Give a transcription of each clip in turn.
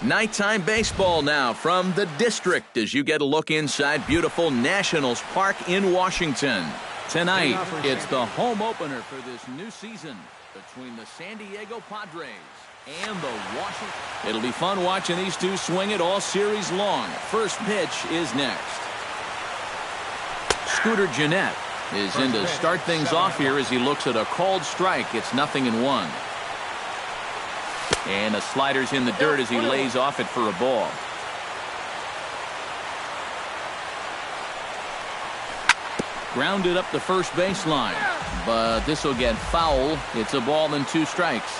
Nighttime baseball now from the district as you get a look inside beautiful Nationals Park in Washington. Tonight, it's the home opener for this new season between the San Diego Padres and the Washington. It'll be fun watching these two swing it all series long. First pitch is next. Scooter Gennett is in to start things off here as he looks at a called strike. It's 0-1. And a slider's in the dirt as he lays off it for a ball. Grounded up the first baseline, but this will get foul. It's a ball and 2 strikes.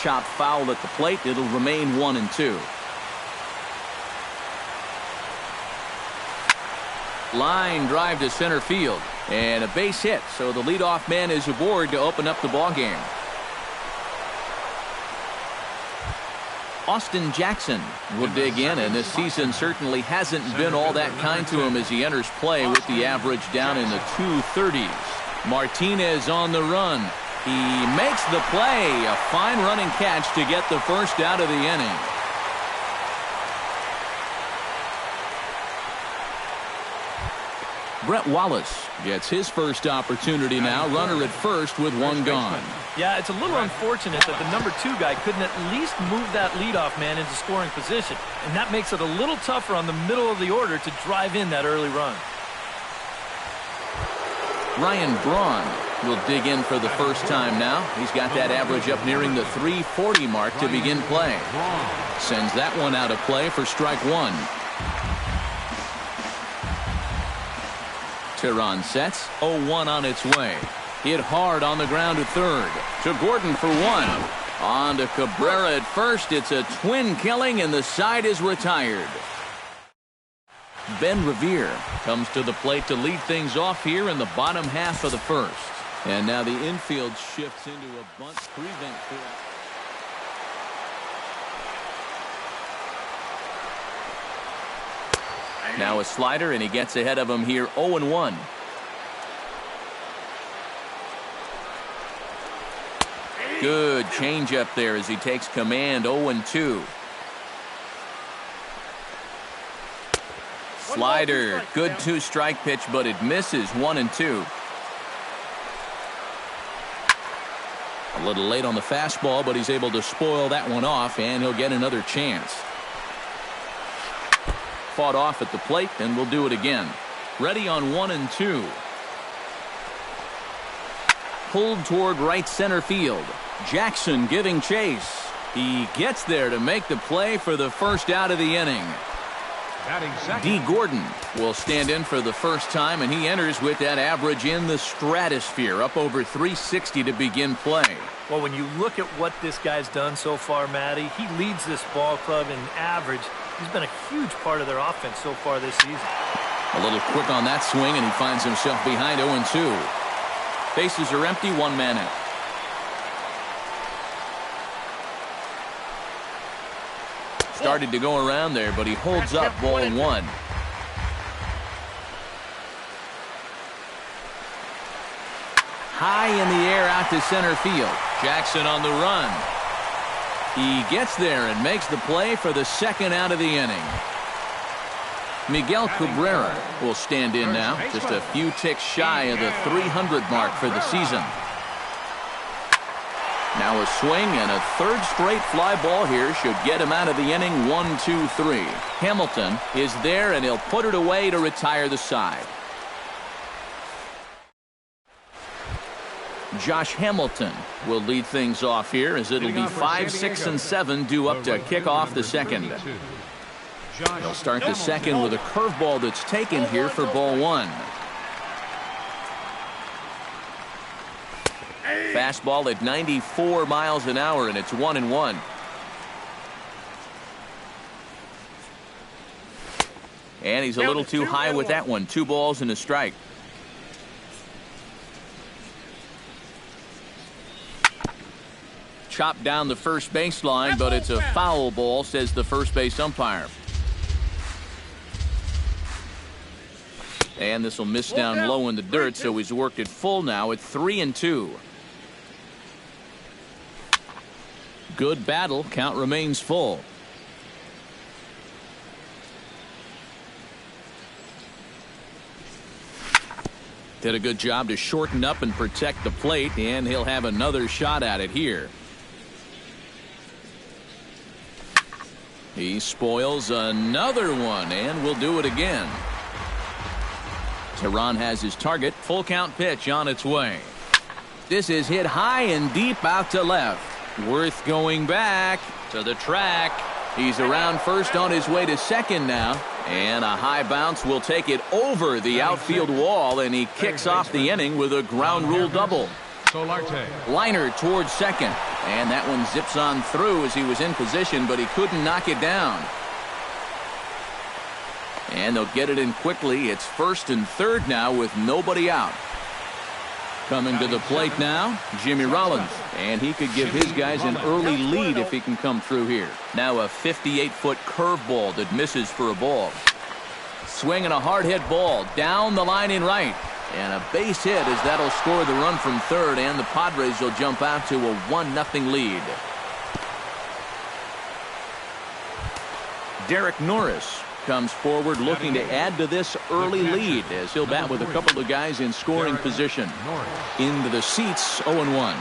Chopped foul at the plate. It'll remain 1-2. Line drive to center field and a base hit, so the leadoff man is aboard to open up the ball game. Austin Jackson will dig in, and this season certainly hasn't been all that kind to him as he enters play with the average down in the 230s. Martinez on the run. He makes the play. A fine running catch to get the first out of the inning. Brett Wallace gets his first opportunity now. Runner at first with 1 gone. Yeah, it's a little unfortunate that the number 2 guy couldn't at least move that leadoff man into scoring position. And that makes it a little tougher on the middle of the order to drive in that early run. Ryan Braun will dig in for the first time now. He's got that average up nearing the 340 mark to begin play. Sends that one out of play for strike 1. Tehran sets. 0-1 on its way. Hit hard on the ground at third. To Gordon for 1. On to Cabrera at first. It's a twin killing and the side is retired. Ben Revere comes to the plate to lead things off here in the bottom half of the first. And now the infield shifts into a bunt prevent. Now a slider, and he gets ahead of him here. 0-1. Good changeup there as he takes command. 0-2. Slider, good 2-strike pitch, but it misses. 1-2. A little late on the fastball, but he's able to spoil that one off, and he'll get another chance. Fought off at the plate, and we'll do it again. Ready on 1-2. Pulled toward right center field. Jackson giving chase. He gets there to make the play for the first out of the inning. D. Gordon will stand in for the first time, and he enters with that average in the stratosphere, up over 360 to begin play. Well, when you look at what this guy's done so far, Matty, he leads this ball club in average. He's been a huge part of their offense so far this season. A little quick on that swing, and he finds himself behind 0-2. Bases are empty, 1 man out. Started to go around there, but he holds up. Ball 1. High in the air out to center field. Jackson on the run. He gets there and makes the play for the second out of the inning. Miguel Cabrera will stand in now, just a few ticks shy of the 300 mark for the season. Now a swing and a third straight fly ball here should get him out of the inning. 1-2-3. Hamilton is there, and he'll put it away to retire the side. Josh Hamilton will lead things off here as it'll be 5, 6, and 7 due up to kick off the second. They'll start the second with a curveball that's taken here for ball 1. Fastball at 94 miles an hour, and it's 1-1. And he's a little too high with that one. 2 balls and a strike. Chopped down the first baseline, but it's a foul ball, says the first base umpire. And this will miss down low in the dirt, so he's worked it full now at 3-2. Good battle. Count remains full. Did a good job to shorten up and protect the plate, and he'll have another shot at it here. He spoils another one, and will do it again. Tehran has his target. Full count pitch on its way. This is hit high and deep out to left. Worth going back to the track. He's around first on his way to second now. And a high bounce will take it over the outfield wall, and he kicks off the inning with a ground rule double. Liner towards second, and that one zips on through as he was in position, but he couldn't knock it down. And they'll get it in quickly. It's first and third now with nobody out. Coming to the plate now, Jimmy Rollins, and he could give his guys an early lead if he can come through here. Now a 58-foot curveball that misses for a ball. Swinging a hard hit ball down the line in right, and a base hit as that'll score the run from third, and the Padres will jump out to a 1-0 lead. Derek Norris comes forward looking to add to this early lead as he'll bat with a couple of guys in scoring position. Into the seats, 0-1.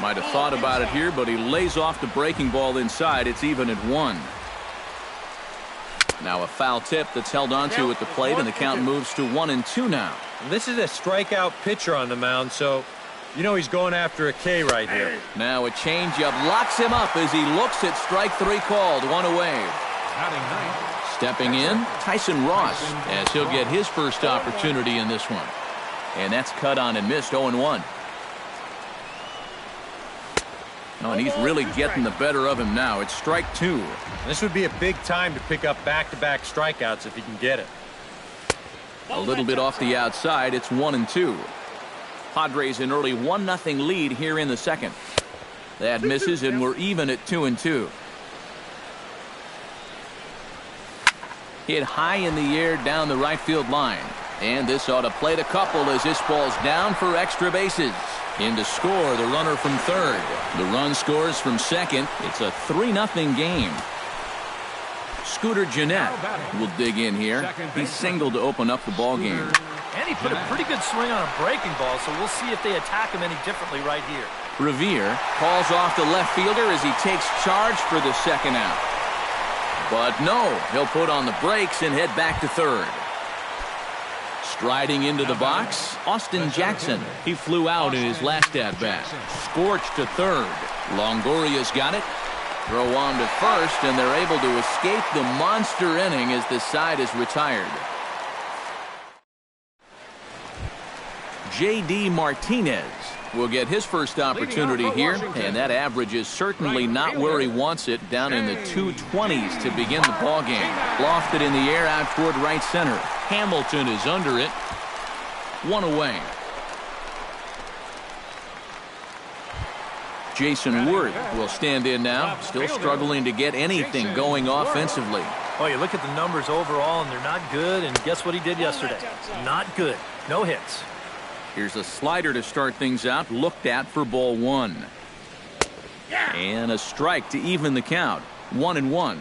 Might have thought about it here, but he lays off the breaking ball inside. It's even at 1. Now a foul tip that's held onto at the plate, and the count moves to 1-2 now. This is a strikeout pitcher on the mound, so you know he's going after a K right here. Now a changeup locks him up as he looks at strike 3 called. 1 away. Stepping in, Tyson Ross, as he'll get his first opportunity in this one. And that's cut on and missed. 0-1. Oh, and he's really getting the better of him now. It's strike 2. This would be a big time to pick up back-to-back strikeouts if he can get it. A little bit off the outside. It's 1-2. Padres an early 1-0 lead here in the second. That misses, and we're even at 2-2. Hit high in the air down the right field line. And this ought to plate a couple as this ball's down for extra bases. In to score the runner from third. The run scores from second. It's a 3-0 game. Scooter Gennett will dig in here. He singled to open up the ball game. And he put a pretty good swing on a breaking ball, so we'll see if they attack him any differently right here. Revere calls off the left fielder as he takes charge for the second out. But no, he'll put on the brakes and head back to third. Striding into the box, Austin Jackson. He flew out in his last at-bat. Scorched to third. Longoria's got it. Throw on to first, and they're able to escape the monster inning as the side is retired. J.D. Martinez will get his first opportunity here, and that average is certainly not where he wants it, down in the 220s to begin the ball game. Lofted in the air out toward right center. Hamilton is under it. 1 away. Jason Worth will stand in now, still struggling to get anything going offensively. Oh, you look at the numbers overall, and they're not good, and guess what he did yesterday? Not good. No hits. Here's a slider to start things out, looked at for ball 1. And a strike to even the count. 1-1.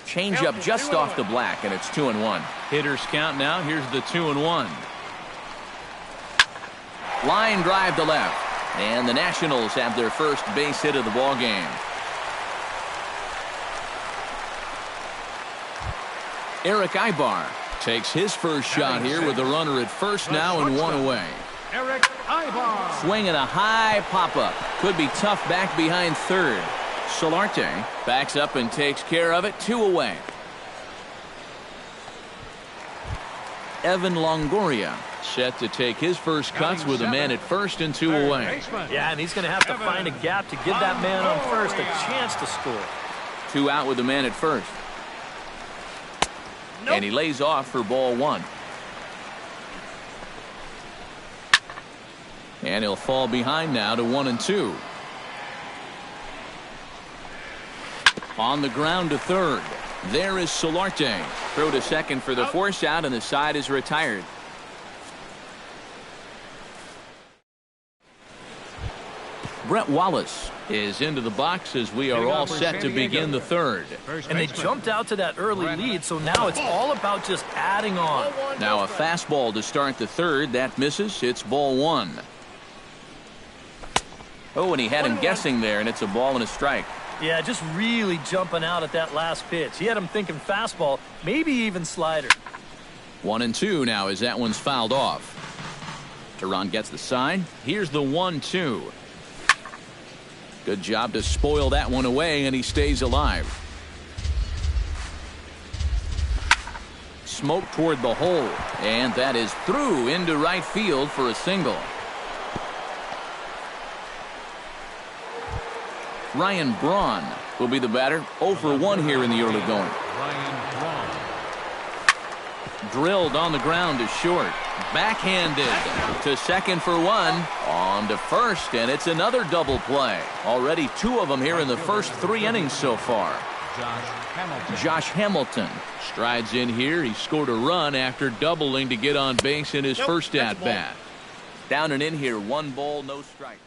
Change up just off the black, and it's 2-1. Hitters count now. Here's the 2-1. Line drive to left, and the Nationals have their first base hit of the ball game. Eric Ibar takes his first shot here with the runner at first now and 1 away. Eric Ibar. Swinging a high pop-up. Could be tough back behind third. Solarte backs up and takes care of it. 2 away. Evan Longoria set to take his first cuts with a man at first and 2 away. Yeah, and he's going to have to find a gap to give that man on first a chance to score. 2 out with the man at first. Nope. And he lays off for ball 1. And he'll fall behind now to 1-2. On the ground to third. There is Solarte. Throw to second for the force out, and the side is retired. Brett Wallace is into the box as we are all set to begin the third. And they jumped out to that early lead, so now it's all about just adding on. Now a fastball to start the third. That misses. It's ball one. Oh, and he had him guessing there, and it's a ball and a strike. Yeah, just really jumping out at that last pitch. He had him thinking fastball, maybe even slider. 1-2 now as that one's fouled off. Teran gets the sign. Here's the 1-2. Good job to spoil that one away, and he stays alive. Smoke toward the hole, and that is through into right field for a single. Ryan Braun will be the batter. 0 for 1 here in the early going. Drilled on the ground to short. Backhanded to second for 1. On to first, and it's another double play. Already 2 of them here in the first 3 innings so far. Josh Hamilton strides in here. He scored a run after doubling to get on base in his first at-bat. Down and in here, 1 ball, no strikes.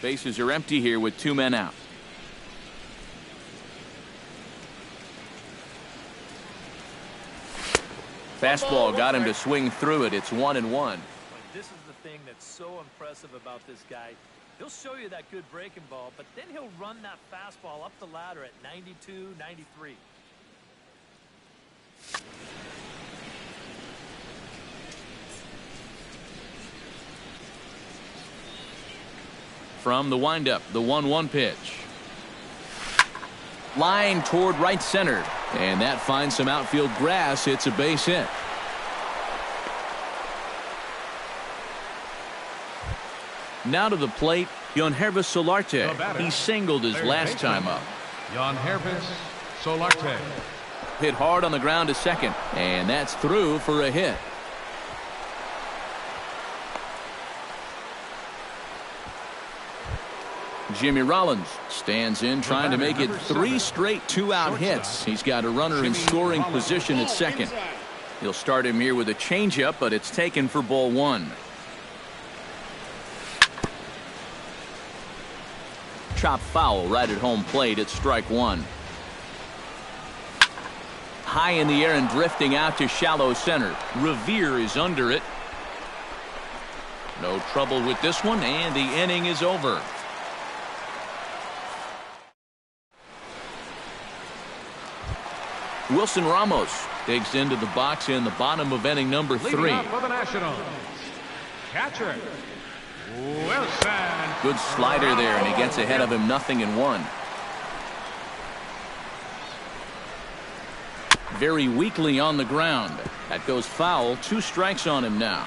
Bases are empty here with 2 men out. Fastball got him to swing through it. It's 1-1. This is the thing that's so impressive about this guy. He'll show you that good breaking ball, but then he'll run that fastball up the ladder at 92, 93. From the windup, the 1-1 pitch. Line toward right center. And that finds some outfield grass. It's a base hit. Now to the plate, Yonhervis Solarte. He singled his last time up. Yonhervis Solarte. Hit hard on the ground to second. And that's through for a hit. Jimmy Rollins stands in, trying to make it 3 straight 2-out hits. He's got a runner in scoring position at second. He'll start him here with a changeup, but it's taken for ball 1. Chop foul right at home plate. It's strike 1. High in the air and drifting out to shallow center. Revere is under it. No trouble with this one, and the inning is over. Wilson Ramos digs into the box in the bottom of inning number 3. Leading up for the Nationals, catcher Wilson. Good slider there, and he gets ahead of him, 0-1. Very weakly on the ground. That goes foul. 2 strikes on him now.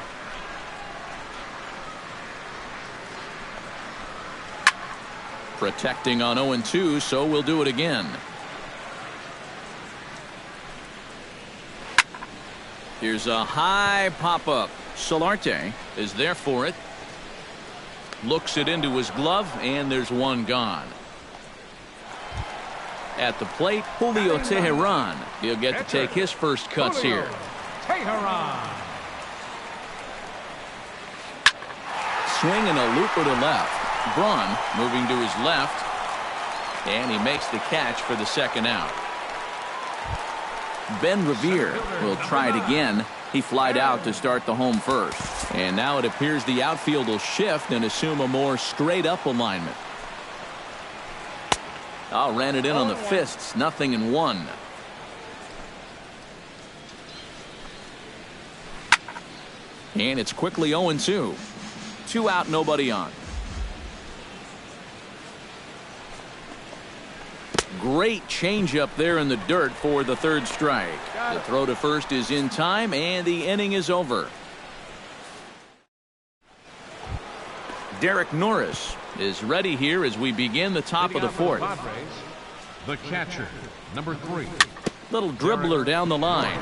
Protecting on 0-2, so we'll do it again. Here's a high pop-up. Solarte is there for it. Looks it into his glove, and there's one gone. At the plate, Julio Teheran. He'll get to take his first cuts here. Teheran. Swing and a looper to left. Braun moving to his left, and he makes the catch for the second out. Ben Revere will try it again. He flied out to start the home first. And now it appears the outfield will shift and assume a more straight-up alignment. Ran it in on the fists. 0-1. And it's quickly 0-2. 2 out, nobody on. Great changeup there in the dirt for the 3rd strike. The throw to first is in time, and the inning is over. Derek Norris is ready here as we begin the top of the 4th. The catcher, number 3. Little dribbler down the line.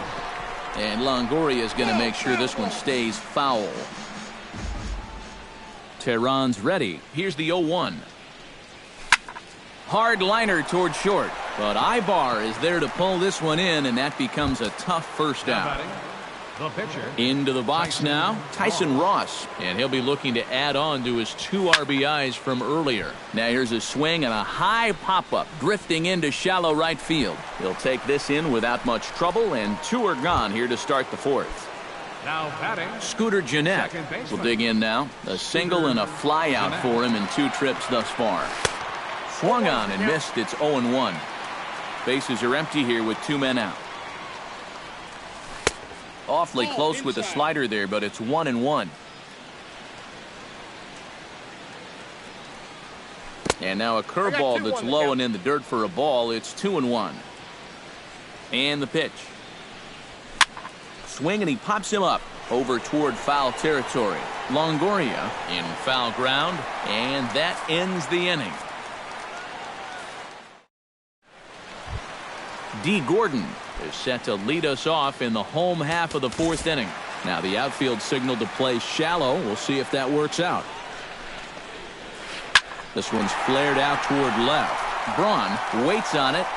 And Longoria is going to make sure this one stays foul. Tehran's ready. Here's the 0-1. Hard liner toward short, but Ibar is there to pull this one in, and that becomes a tough first out. The pitcher. Into the box now, Tyson Ross, and he'll be looking to add on to his 2 RBIs from earlier. Now here's a swing and a high pop-up, drifting into shallow right field. He'll take this in without much trouble, and 2 are gone here to start the 4th. Now batting, Scooter Gennett will dig in now. A single and a fly out for him in 2 trips thus far. Swung on and missed. It's 0-1. Bases are empty here with 2 men out. Awfully close with the slider there, but it's 1-1. And now a curveball that's low and in the dirt for a ball. It's 2-1. And the pitch. Swing, and he pops him up over toward foul territory. Longoria in foul ground, and that ends the inning. D. Gordon is set to lead us off in the home half of the 4th inning. Now the outfield signal to play shallow. We'll see if that works out. This one's flared out toward left. Braun waits on it,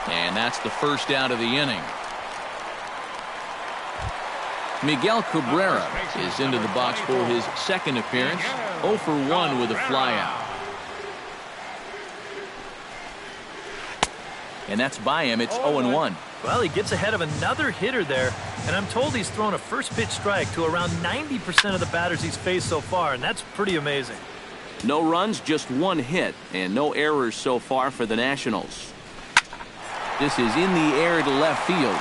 and that's the first out of the inning. Miguel Cabrera is into the box for his 2nd appearance. 0 for 1 with a flyout. And that's by him. It's 0-1. Well, he gets ahead of another hitter there, and I'm told he's thrown a first pitch strike to around 90% of the batters he's faced so far, and that's pretty amazing. No runs, just one hit, and no errors so far for the Nationals. This is in the air to left field,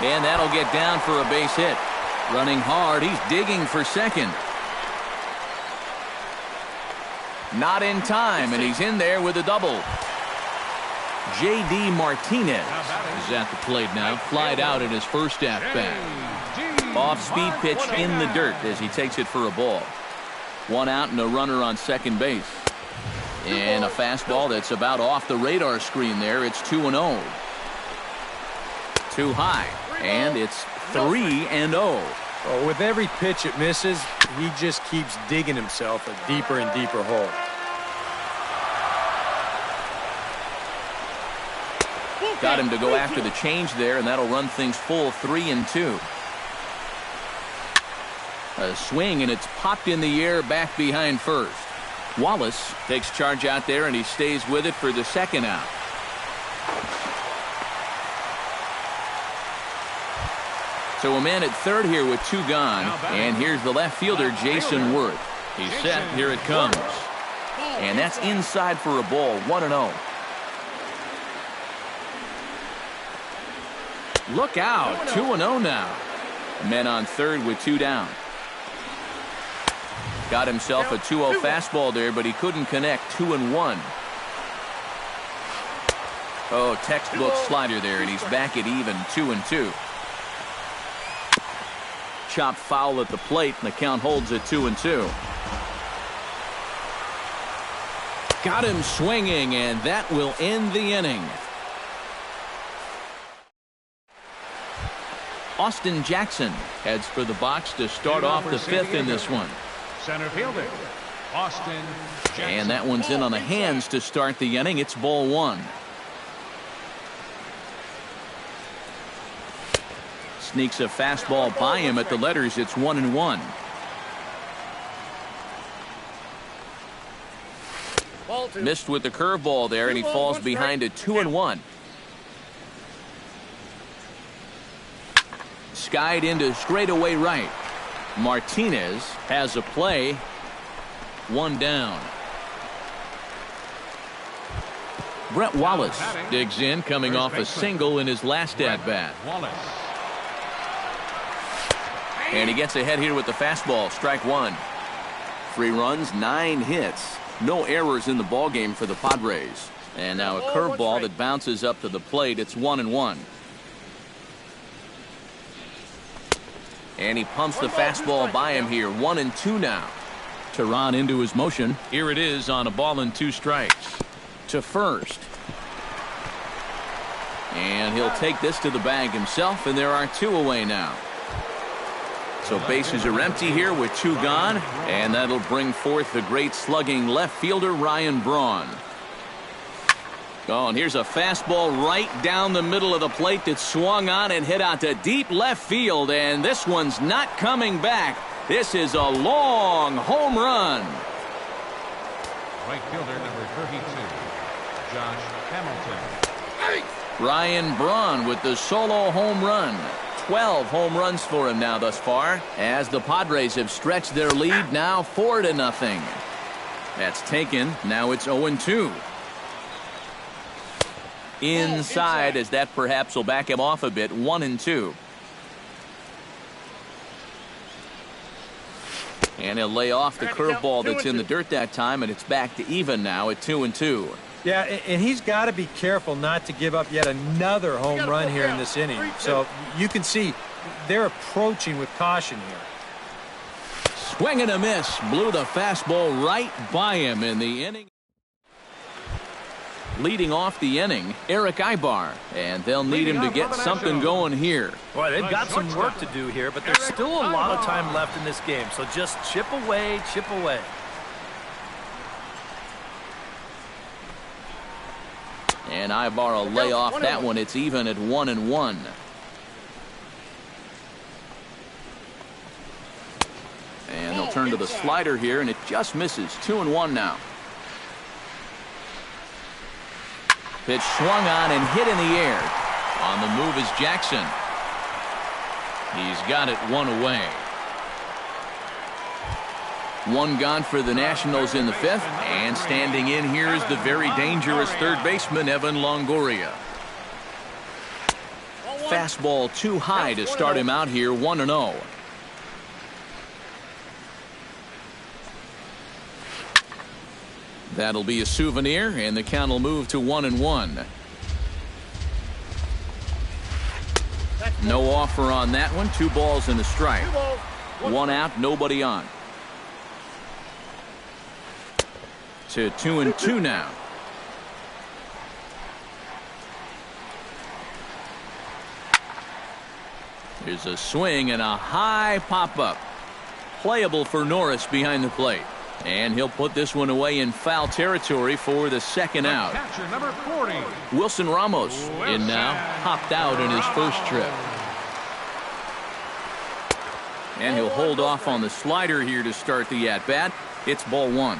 and that'll get down for a base hit. Running hard, he's digging for second. Not in time, and he's in there with a double. J.D. Martinez is at the plate now, flied out in his first at-bat. Off-speed pitch in the dirt as he takes it for a ball. One out and a runner on second base. And a fastball that's about off the radar screen there. It's 2-0. Too high, and it's 3-0. Oh, with every pitch it misses, he just keeps digging himself a deeper and deeper hole. Got him to go after the change there, and that'll run things full 3-2. A swing, and it's popped in the air back behind first. Wallace takes charge out there, and he stays with it for the second out. So a man at third here with two gone, and here's the left fielder, Jason Worth. He's set. Here it comes. And that's inside for a ball, 1-0. Look out, 2-0 now. Men on third with two down. Got himself a 2-0 fastball there, but he couldn't connect. 2-1. Oh, textbook slider there, and he's back at even, 2-2. Chopped foul at the plate, and the count holds at 2-2. Got him swinging, and that will end the inning. Austin Jackson heads for the box to start off the fifth in this one. Center fielder, Austin Jackson. And that one's in on the hands to start the inning. It's ball one. Sneaks a fastball by him at the letters. It's 1-1. Missed with the curveball there, and he falls behind at 2-1. Skied into straightaway right. Martinez has a play. One down. Brett Wallace digs in, coming off a single in his last at-bat. And he gets ahead here with the fastball. Strike one. 3 runs, 9 hits. No errors in the ballgame for the Padres. And now a curveball that bounces up to the plate. It's 1-1. And he pumps the fastball by him here. 1-2 now. Tehran into his motion. Here it is on a ball and 2 strikes. To first. And he'll take this to the bag himself, and there are 2 away now. So bases are empty here with 2 gone, and that'll bring forth the great slugging left fielder Ryan Braun. Oh, and here's a fastball right down the middle of the plate that swung on and hit out to deep left field, and this one's not coming back. This is a long home run. Right fielder number 32, Josh Hamilton. Ryan Braun with the solo home run. 12 home runs for him now thus far, as the Padres have stretched their lead now 4-0. That's taken. Now it's 0-2. Inside, as that perhaps will back him off a bit. 1-2. And he'll lay off the curveball that's in the dirt that time, and it's back to even now at 2-2. Yeah, and he's got to be careful not to give up yet another home run here in this inning. So you can see they're approaching with caution here. Swing and a miss. Blew the fastball right by him in the inning. Leading off the inning, Eric Ibar, and they'll need him to get something going here. Boy, they've got some work to do here, but there's still a lot of time left in this game, so just chip away, chip away. And Ibar will lay off that one. It's even at 1-1. And they'll turn to the slider here, and it just misses. 2-1 now. Pitch swung on and hit in the air. On the move is Jackson. He's got it one away. One gone for the Nationals in the fifth, and standing in here is the very dangerous third baseman, Evan Longoria. Fastball too high to start him out here, 1-0. That'll be a souvenir, and the count will move to 1-1. No offer on that one. 2 balls and a strike. 1 out, nobody on. To 2-2 now. There's a swing and a high pop-up. Playable for Norris behind the plate. And he'll put this one away in foul territory for the second out. Catcher number 40. Wilson Ramos in now. Hopped out in his first trip. And he'll hold off on the slider here to start the at-bat. It's ball 1.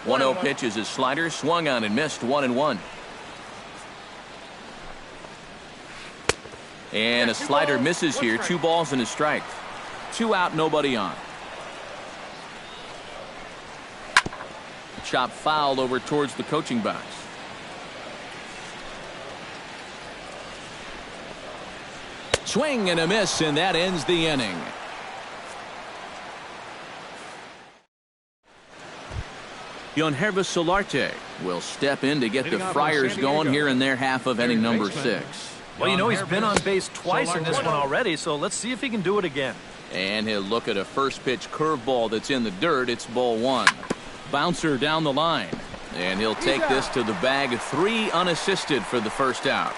1-0 pitch is his slider. Swung on and missed. 1-1. And a slider misses here. 2 balls and a strike. 2 out, nobody on. Chop fouled over towards the coaching box. Swing and a miss, and that ends the inning. Yonhervis Solarte will step in to get the Friars going here in their half of inning number 6. Well, you know, he's been on base twice in this one already, so let's see if he can do it again. And he'll look at a first pitch curveball that's in the dirt. It's ball 1. Bouncer down the line. And he'll take this to the bag. 3 unassisted for the first out.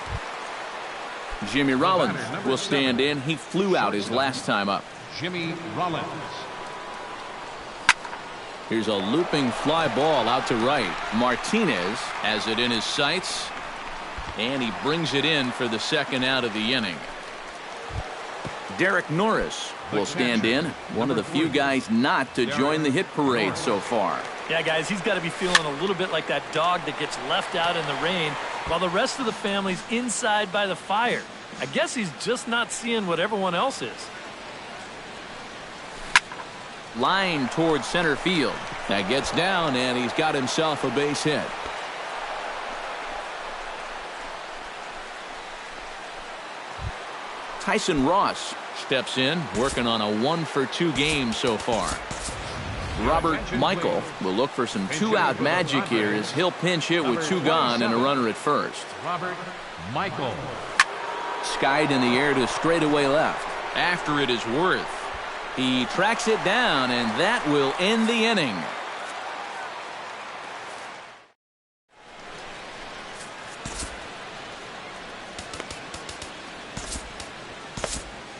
Jimmy Rollins will stand in. He flew out his last time up. Jimmy Rollins. Here's a looping fly ball out to right. Martinez has it in his sights. And he brings it in for the second out of the inning. Derek Norris will stand in. One of the few guys not to join the hit parade so far. Yeah, guys, he's got to be feeling a little bit like that dog that gets left out in the rain while the rest of the family's inside by the fire. I guess he's just not seeing what everyone else is. Line towards center field. That gets down, and he's got himself a base hit. Tyson Ross steps in, working on a 1-for-2 game so far. Robert Michael will look for some 2-out magic here as he'll pinch hit with 2 gone and a runner at first. Robert Michael. Skied in the air to straightaway left. After it is Worth. He tracks it down, and that will end the inning.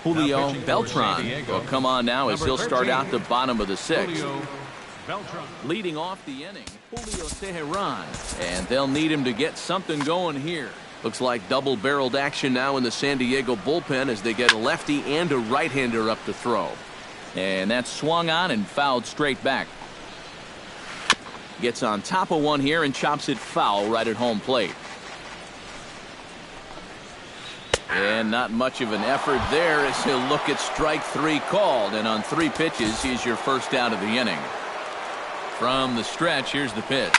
Julio Beltran will come on now as he'll start out the bottom of the 6th. Leading off the inning, Julio Teheran, and they'll need him to get something going here. Looks like double-barreled action now in the San Diego bullpen as they get a lefty and a right-hander up to throw. And that's swung on and fouled straight back. Gets on top of one here and chops it foul right at home plate. And not much of an effort there as he'll look at strike 3 called. And on 3 pitches, he's your first out of the inning. From the stretch, here's the pitch.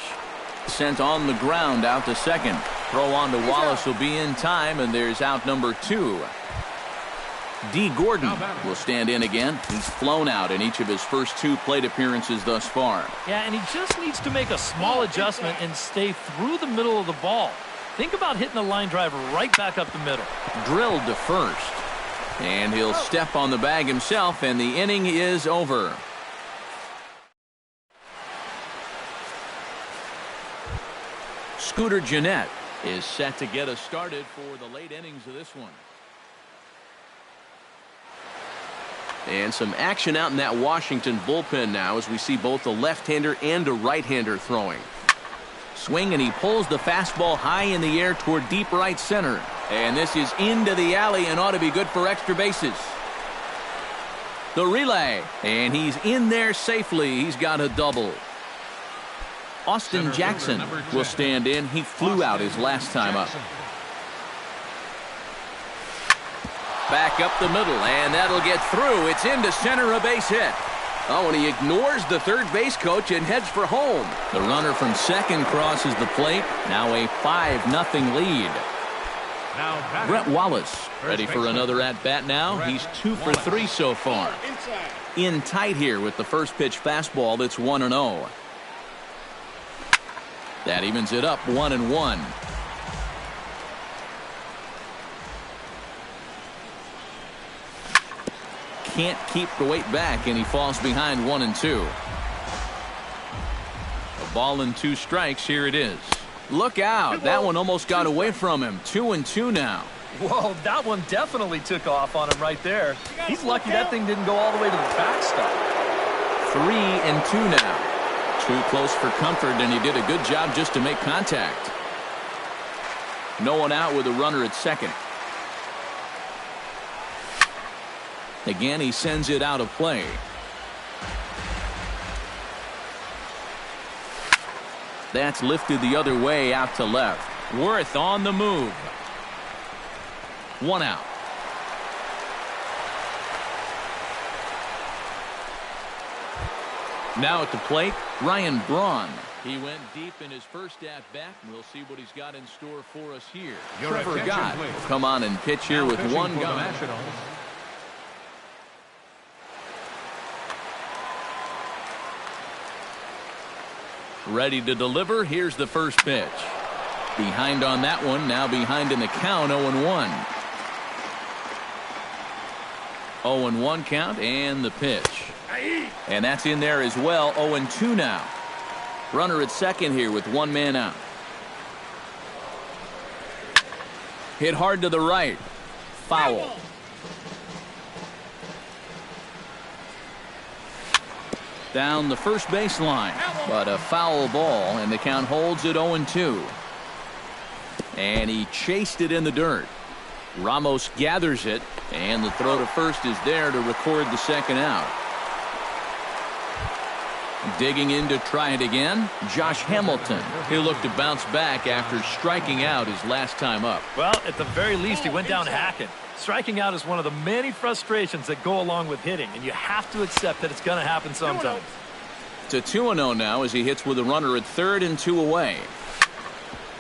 Sent on the ground out to second. Throw on to Wallace will be in time, and there's out number 2. D. Gordon will stand in again. He's flown out in each of his first 2 plate appearances thus far. Yeah, and he just needs to make a small adjustment and stay through the middle of the ball. Think about hitting a line drive right back up the middle. Drilled to first. And he'll step on the bag himself, and the inning is over. Scooter Gennett is set to get us started for the late innings of this one. And some action out in that Washington bullpen now as we see both a left-hander and a right-hander throwing. Swing, and he pulls the fastball high in the air toward deep right center. And this is into the alley and ought to be good for extra bases. The relay, and he's in there safely. He's got a double. Austin Jackson will stand in. He flew out his last time up. Back up the middle, and that'll get through. It's into center, a base hit. Oh, and he ignores the third base coach and heads for home. The runner from second crosses the plate. Now a 5-0 lead. Brett Wallace ready for another at-bat now. He's 2 for 3 so far. In tight here with the first pitch fastball. That's 1-0. That evens it up 1-1. Can't keep the weight back, and he falls behind 1-2. A ball and 2 strikes. Here it is. Look out. That one almost got away from him. 2-2 now. Whoa, that one definitely took off on him right there. He's lucky that thing didn't go all the way to the backstop. 3-2 now. Too close for comfort, and he did a good job just to make contact. No one out with a runner at second. Again, he sends it out of play. That's lifted the other way out to left. Worth on the move. 1 out. Now at the plate, Ryan Braun. He went deep in his first at-bat. We'll see what he's got in store for us here. Trevor Gott will come on and pitch here with 1 gun. Ready to deliver. Here's the first pitch. Behind on that one. Now behind in the count. 0-1. 0-1 count, and the pitch. And that's in there as well. 0-2 now. Runner at second here with 1 man out. Hit hard to the right. Foul. Down the first baseline, but a foul ball, and the count holds at 0-2. And he chased it in the dirt. Ramos gathers it, and the throw to first is there to record the second out. Digging in to try it again, Josh Hamilton. He'll look to bounce back after striking out his last time up. Well, at the very least, he went down hacking. Striking out is one of the many frustrations that go along with hitting, and you have to accept that it's going to happen sometimes. It's a 2-0 now as he hits with a runner at third and 2 away.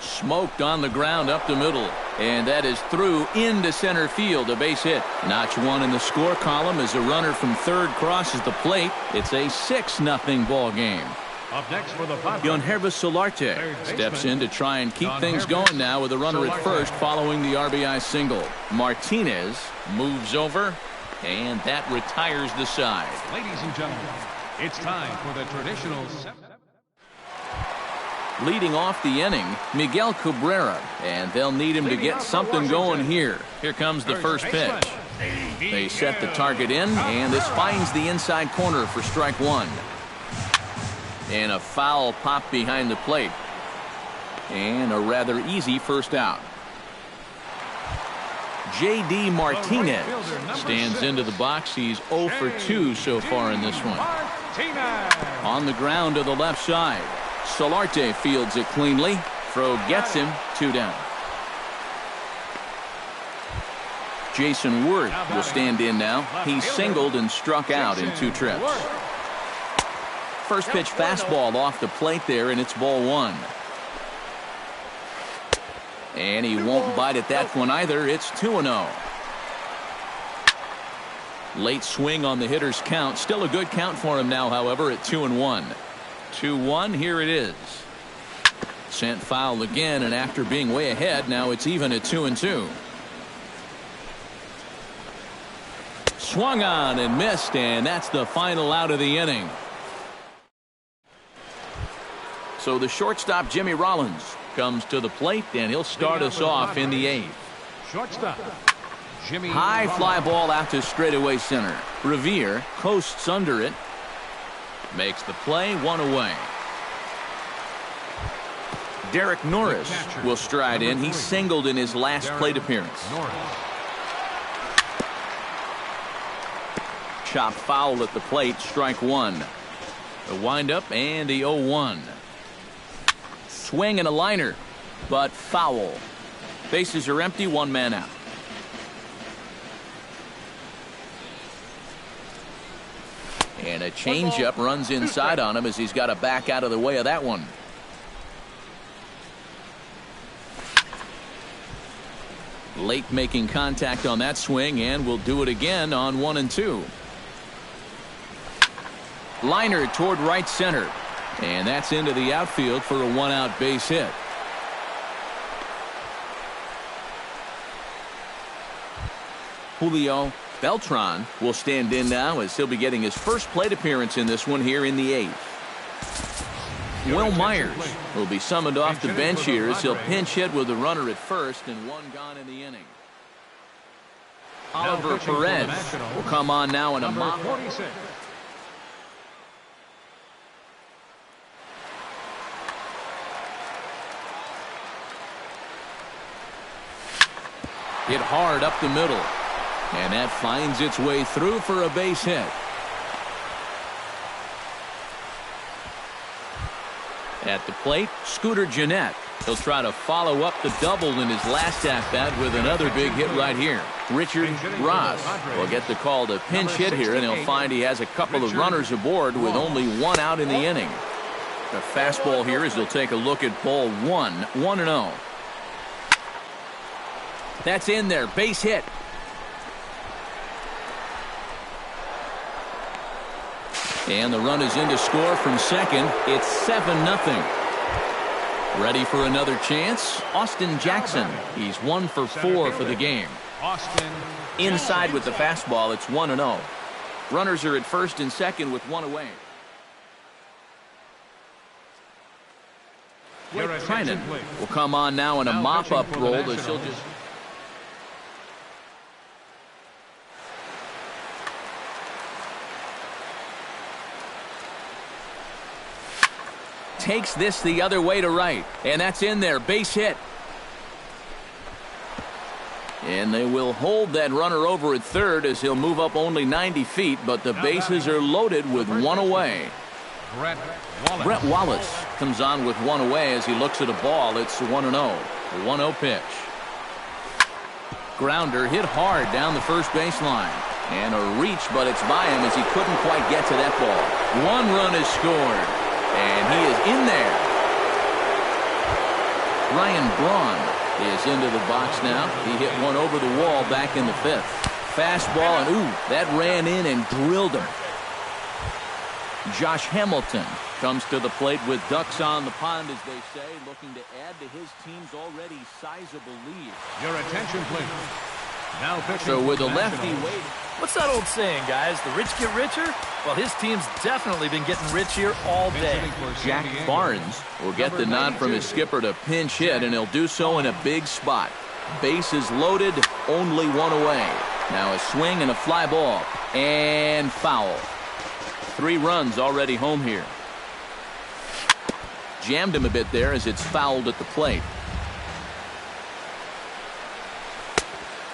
Smoked on the ground up the middle, and that is through into center field, a base hit. Notch 1 in the score column as a runner from third crosses the plate. It's a 6-0 ball game. Up next for the Yonhervis Solarte steps in to try and keep things going now with a runner at first following the RBI single. Martinez moves over, and that retires the side. Ladies and gentlemen, it's time for the traditional. Leading off the inning, Miguel Cabrera, and they'll need him to get something going here. Here comes the first pitch. They set the target in, and this finds the inside corner for strike 1. And a foul pop behind the plate. And a rather easy first out. J.D. Martinez stands into the box. He's 0 for 2 so far in this one. On the ground to the left side. Solarte fields it cleanly. Throw gets him. 2 down. Jason Worth will stand in now. He's singled and struck out in 2 trips. First pitch fastball off the plate there, and it's ball 1. And he won't bite at that one either. It's 2-0. Late swing on the hitter's count. Still a good count for him now, however, at 2-1. 2-1, here it is. Sent foul again, and after being way ahead, now it's even at 2-2. Swung on and missed, and that's the final out of the inning. So the shortstop, Jimmy Rollins, comes to the plate, and he'll start us off in the 8th. Shortstop, Jimmy. High fly ball out to straightaway center. Revere coasts under it. Makes the play, 1 away. Derek Norris will stride in. He singled in his last plate appearance. Chop foul at the plate, strike 1. The windup and the 0-1. swing and a liner, but foul. Bases are empty, one man out. And a changeup runs inside on him as he's got to back out of the way of that one. Late making contact on that swing, and will do it again on 1-2. Liner toward right center, and that's into the outfield for a one-out base hit. Julio Beltran will stand in now as he'll be getting his first plate appearance in this one here in the 8th. Will Myers will be summoned off the bench here as he'll pinch hit with a runner at first and one gone in the inning. Oliver Perez will come on now in a mop. Hit hard up the middle. And that finds its way through for a base hit. At the plate, Scooter Gennett. He'll try to follow up the double in his last at-bat with another big hit right here. Richard Ross will get the call to pinch hit here, and he'll find he has a couple of runners aboard with only one out in the inning. The fastball here as he'll take a look at ball 1, 1-0. That's in there, base hit. And the run is in to score from second. It's 7-0. Ready for another chance? Austin Jackson. He's 1 for 4 for the game. Inside with the fastball, it's 1-0. Runners are at first and second with one away. Blake Trinan will come on now in a mop-up role as he'll just... Takes this the other way to right, and that's in there, base hit. And they will hold that runner over at third as he'll move up only 90 feet, but the bases are loaded with one away. Brett Wallace comes on with one away as he looks at a ball. It's 1-0. The 1-0 pitch. Grounder hit hard down the first baseline. And a reach, but it's by him as he couldn't quite get to that ball. One run is scored. And he is in there. Ryan Braun is into the box now. He hit one over the wall back in the 5th. Fastball, and ooh, that ran in and drilled him. Josh Hamilton comes to the plate with ducks on the pond, as they say, looking to add to his team's already sizable lead. Your attention, please. Now so with a lefty waiting. What's that old saying, guys? The rich get richer? Well, his team's definitely been getting rich here all day. Jack Barnes will get the nod from his skipper to pinch hit, and he'll do so in a big spot. Bases loaded, only one away. Now a swing and a fly ball, and foul. 3 runs already home here. Jammed him a bit there as it's fouled at the plate.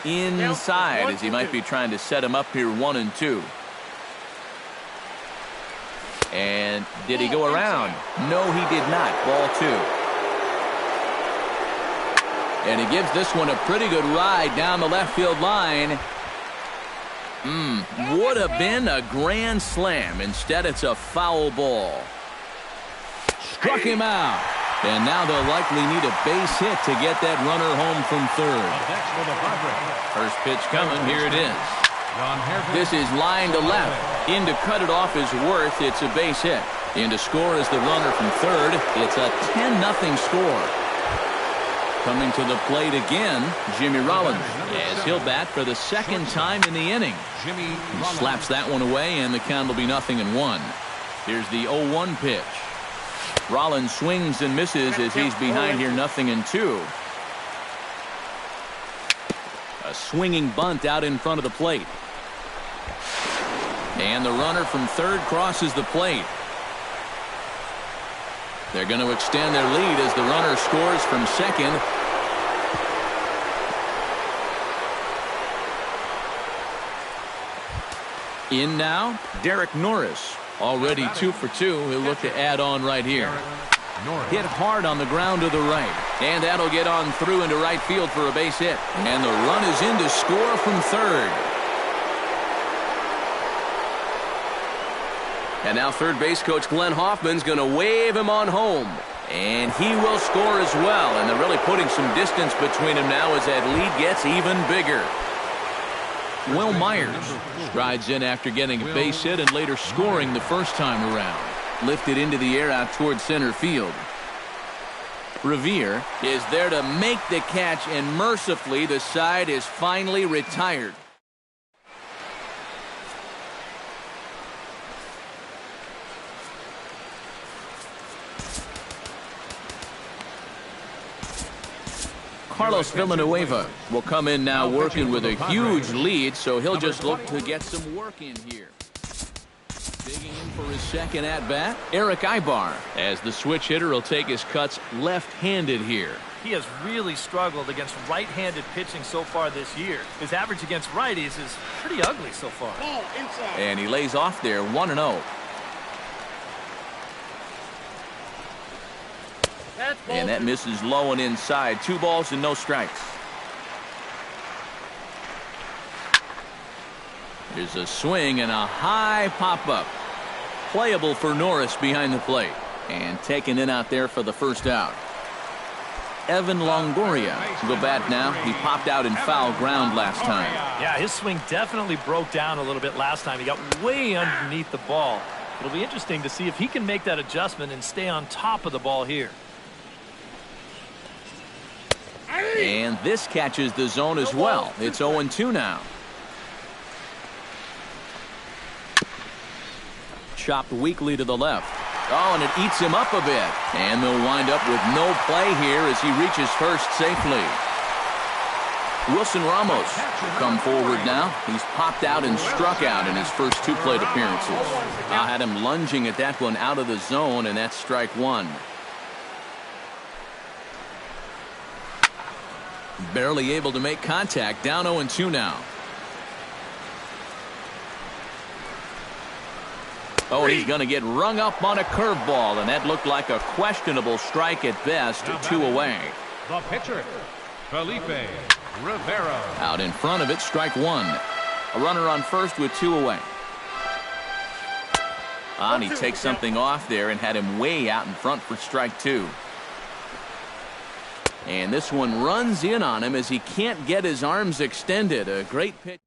Inside as he might be trying to set him up here 1-2. And did he go around? No, he did not. Ball 2. And he gives this one a pretty good ride down the left field line. Would have been a grand slam. Instead, it's a foul ball. Struck him out. And now they'll likely need a base hit to get that runner home from third. First pitch coming. Here it is. This is line to left. In to cut it off is Worth. It's a base hit. In to score is the runner from third. It's a 10-0 score. Coming to the plate again, Jimmy Rollins, as he'll bat for the second time in the inning. He slaps that one away, and the count will be 0-1. Here's the 0-1 pitch. Rollins swings and misses as he's behind here 0-2. A swinging bunt out in front of the plate. And the runner from third crosses the plate. They're going to extend their lead as the runner scores from second. In now, Derek Norris. Already 2 for 2. He'll look to add on right here. Norris. Hit hard on the ground to the right. And that'll get on through into right field for a base hit. And the run is in to score from third. And now third base coach Glenn Hoffman's going to wave him on home. And he will score as well. And they're really putting some distance between them now as that lead gets even bigger. Will Myers strides in after getting a base hit and later scoring the first time around. Lifted into the air out towards center field. Revere is there to make the catch, and mercifully the side is finally retired. Carlos Villanueva will come in now working with a huge lead, so he'll just look to get some work in here. Digging in for his second at-bat, Eric Ibar, as the switch hitter will take his cuts left-handed here. He has really struggled against right-handed pitching so far this year. His average against righties is pretty ugly so far. And he lays off there 1-0. And that misses low and inside. 2 balls and no strikes. There's a swing and a high pop-up. Playable for Norris behind the plate. And taken in out there for the first out. Evan Longoria will bat now. He popped out in foul ground last time. Yeah, his swing definitely broke down a little bit last time. He got way underneath the ball. It'll be interesting to see if he can make that adjustment and stay on top of the ball here. And this catches the zone as well. It's 0-2 now. Chopped weakly to the left. Oh, and it eats him up a bit. And they'll wind up with no play here as he reaches first safely. Wilson Ramos will come forward now. He's popped out and struck out in his first 2 plate appearances. I had him lunging at that one out of the zone, and that's strike 1. Barely able to make contact. Down 0-2 now. Oh, he's going to get rung up on a curveball, and that looked like a questionable strike at best. 2 away. The pitcher, Felipe Rivera. Out in front of it, strike 1. A runner on first with 2 away. And he takes something off there and had him way out in front for strike 2. And this one runs in on him as he can't get his arms extended. A great pitch.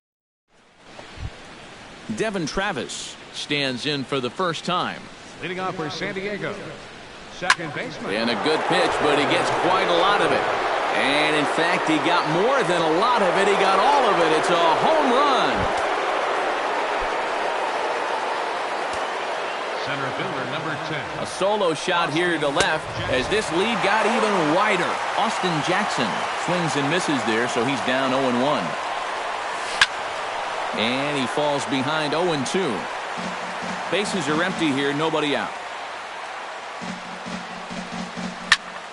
Devin Travis stands in for the first time. Leading off for San Diego, second baseman. And a good pitch, but he gets quite a lot of it. And in fact, he got more than a lot of it. He got all of it. It's a home run. Center fielder number 10. A solo shot here to left as this lead got even wider. Austin Jackson swings and misses there, so he's down 0-1. And he falls behind 0-2. Bases are empty here, nobody out.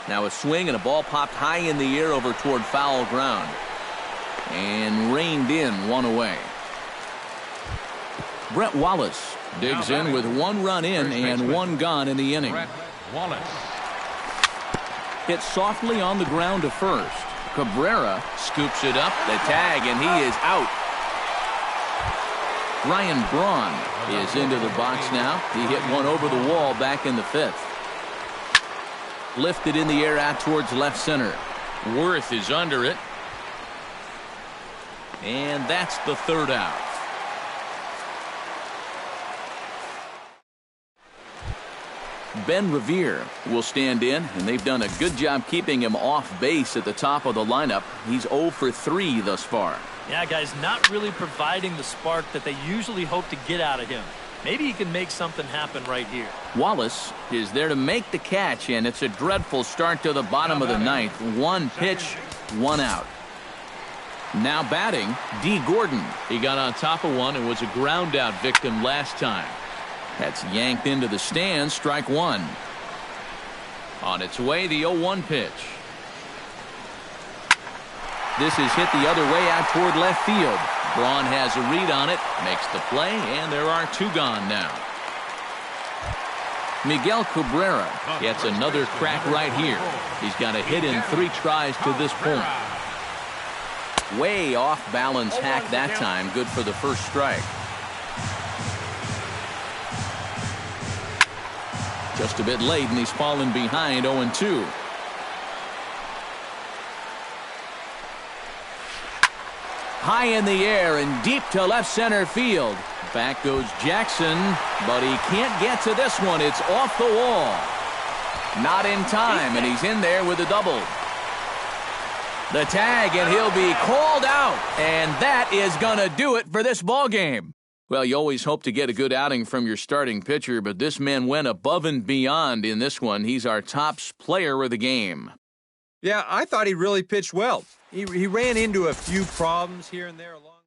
Now a swing and a ball popped high in the air over toward foul ground. And reined in 1 away. Brett Wallace digs in with 1 run in and 1 gone in the inning. Brett Wallace. Hit softly on the ground to first. Cabrera scoops it up, the tag, and he is out. Ryan Braun is into the box now. He hit one over the wall back in the 5th. Lifted in the air out towards left center. Worth is under it. And that's the 3rd out. Ben Revere will stand in, and they've done a good job keeping him off base at the top of the lineup. He's 0 for 3 thus far. Yeah, guys, not really providing the spark that they usually hope to get out of him. Maybe he can make something happen right here. Wallace is there to make the catch, and it's a dreadful start to the bottom of the 9th. 1 pitch, 1 out. Now batting, D. Gordon. He got on top of one and was a ground out victim last time. That's yanked into the stands, strike 1. On its way, the 0-1 pitch. This is hit the other way out toward left field. Braun has a read on it, makes the play, and there are 2 gone now. Miguel Cabrera gets another crack right here. He's got a hit in 3 tries to this point. Way off balance hack that time. Good for the first strike. Just a bit late, and he's fallen behind 0-2. High in the air and deep to left center field. Back goes Jackson, but he can't get to this one. It's off the wall. Not in time, and he's in there with a double. The tag, and he'll be called out. And that is going to do it for this ball game. Well, you always hope to get a good outing from your starting pitcher, but this man went above and beyond in this one. He's our top player of the game. Yeah, I thought he really pitched well. He ran into a few problems here and there along.